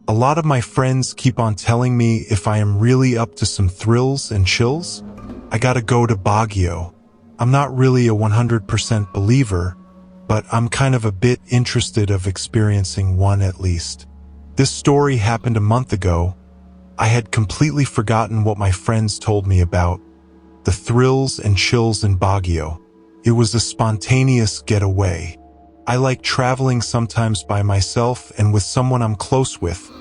A lot of my friends keep on telling me if I am really up to some thrills and chills, I gotta go to Baguio. I'm not really a 100% believer, but I'm kind of a bit interested of experiencing one at least. This story happened a month ago. I had completely forgotten what my friends told me about the thrills and chills in Baguio. It was a spontaneous getaway. I like traveling sometimes by myself and with someone I'm close with,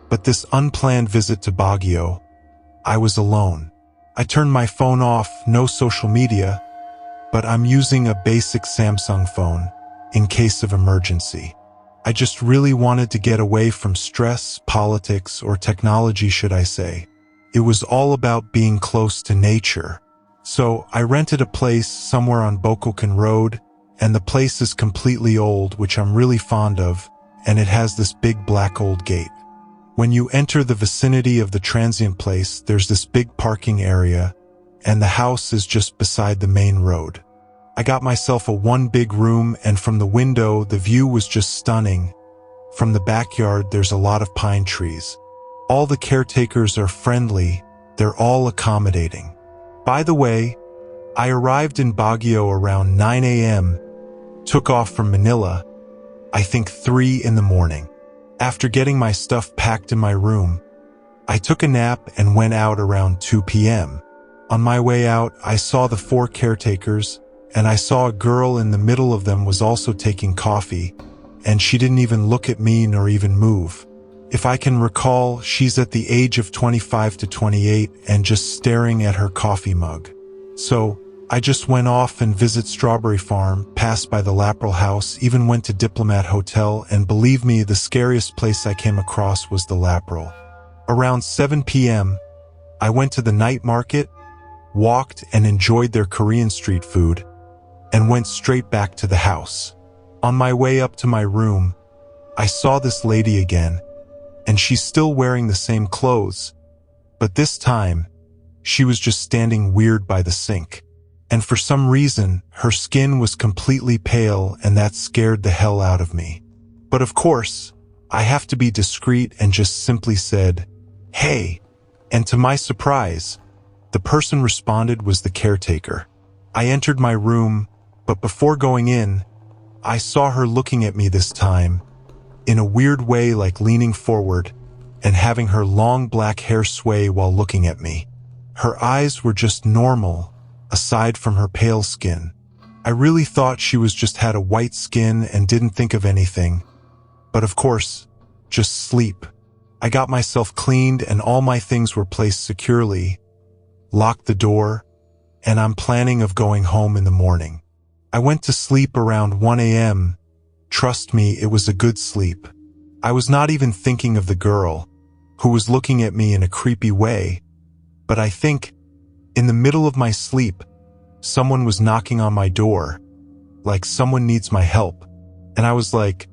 but this unplanned visit to Baguio, I was alone. I turned my phone off, no social media, but I'm using a basic Samsung phone in case of emergency. I just really wanted to get away from stress, politics, or technology, should I say. It was all about being close to nature. So I rented a place somewhere on Bococan Road, and the place is completely old, which I'm really fond of, and it has this big black old gate. When you enter the vicinity of the transient place, there's this big parking area, and the house is just beside the main road. I got myself a one big room, and from the window, the view was just stunning. From the backyard, there's a lot of pine trees. All the caretakers are friendly. They're all accommodating. By the way, I arrived in Baguio around 9 a.m., took off from Manila, I think 3 in the morning. After getting my stuff packed in my room, I took a nap and went out around 2 p.m. On my way out, I saw the 4 caretakers, and I saw a girl in the middle of them was also taking coffee, and she didn't even look at me nor even move. If I can recall, she's at the age of 25 to 28 and just staring at her coffee mug. So I just went off and visit Strawberry Farm, passed by the Laprel House, even went to Diplomat Hotel, and believe me, the scariest place I came across was the Laprel. Around 7 p.m., I went to the night market, walked and enjoyed their Korean street food, and went straight back to the house. On my way up to my room, I saw this lady again, and she's still wearing the same clothes, but this time, she was just standing weird by the sink. And for some reason, her skin was completely pale, and that scared the hell out of me. But of course, I have to be discreet and just simply said, "Hey," and to my surprise, the person responded was the caretaker. I entered my room, but before going in, I saw her looking at me this time, in a weird way, like leaning forward and having her long black hair sway while looking at me. Her eyes were just normal, aside from her pale skin. I really thought she was just had a white skin and didn't think of anything. But of course, just sleep. I got myself cleaned and all my things were placed securely, locked the door, and I'm planning of going home in the morning. I went to sleep around 1 a.m. Trust me, it was a good sleep. I was not even thinking of the girl, who was looking at me in a creepy way, but I think, in the middle of my sleep, someone was knocking on my door, like someone needs my help. And I was like,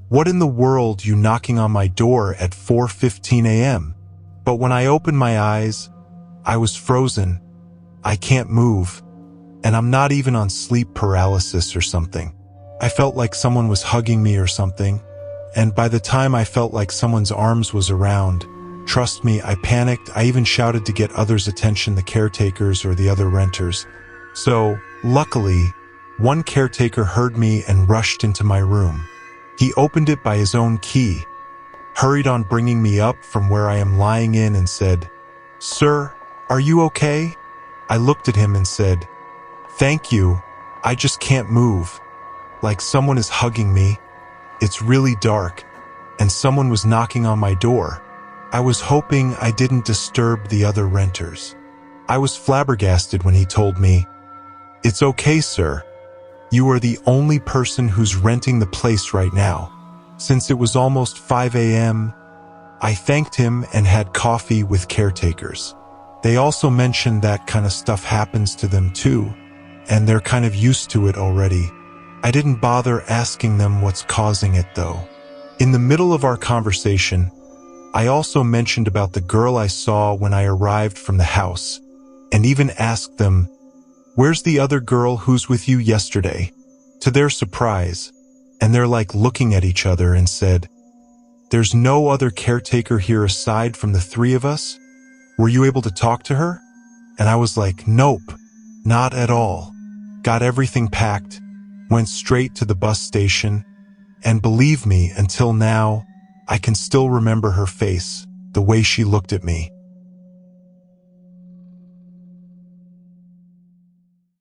what in the world, you knocking on my door at 4:15 a.m.? But when I opened my eyes, I was frozen. I can't move, and I'm not even on sleep paralysis or something. I felt like someone was hugging me or something, and by the time I felt like someone's arms was around, trust me, I panicked. I even shouted to get others' attention, the caretakers or the other renters. So, luckily, one caretaker heard me and rushed into my room. He opened it by his own key, hurried on bringing me up from where I am lying in and said, "Sir, are you okay?" I looked at him and said, "Thank you, I just can't move. Like someone is hugging me. It's really dark, and someone was knocking on my door. I was hoping I didn't disturb the other renters." I was flabbergasted when he told me, "It's okay, sir. You are the only person who's renting the place right now." Since it was almost 5 a.m., I thanked him and had coffee with caretakers. They also mentioned that kind of stuff happens to them too, and they're kind of used to it already. I didn't bother asking them what's causing it though. In the middle of our conversation, I also mentioned about the girl I saw when I arrived from the house, and even asked them, "Where's the other girl who's with you yesterday?" To their surprise, and they're like looking at each other and said, There's no other caretaker here aside from the three of us? Were you able to talk to her? And I was like, nope, not at all. Got everything packed, went straight to the bus station, and believe me, until now, I can still remember her face, the way she looked at me.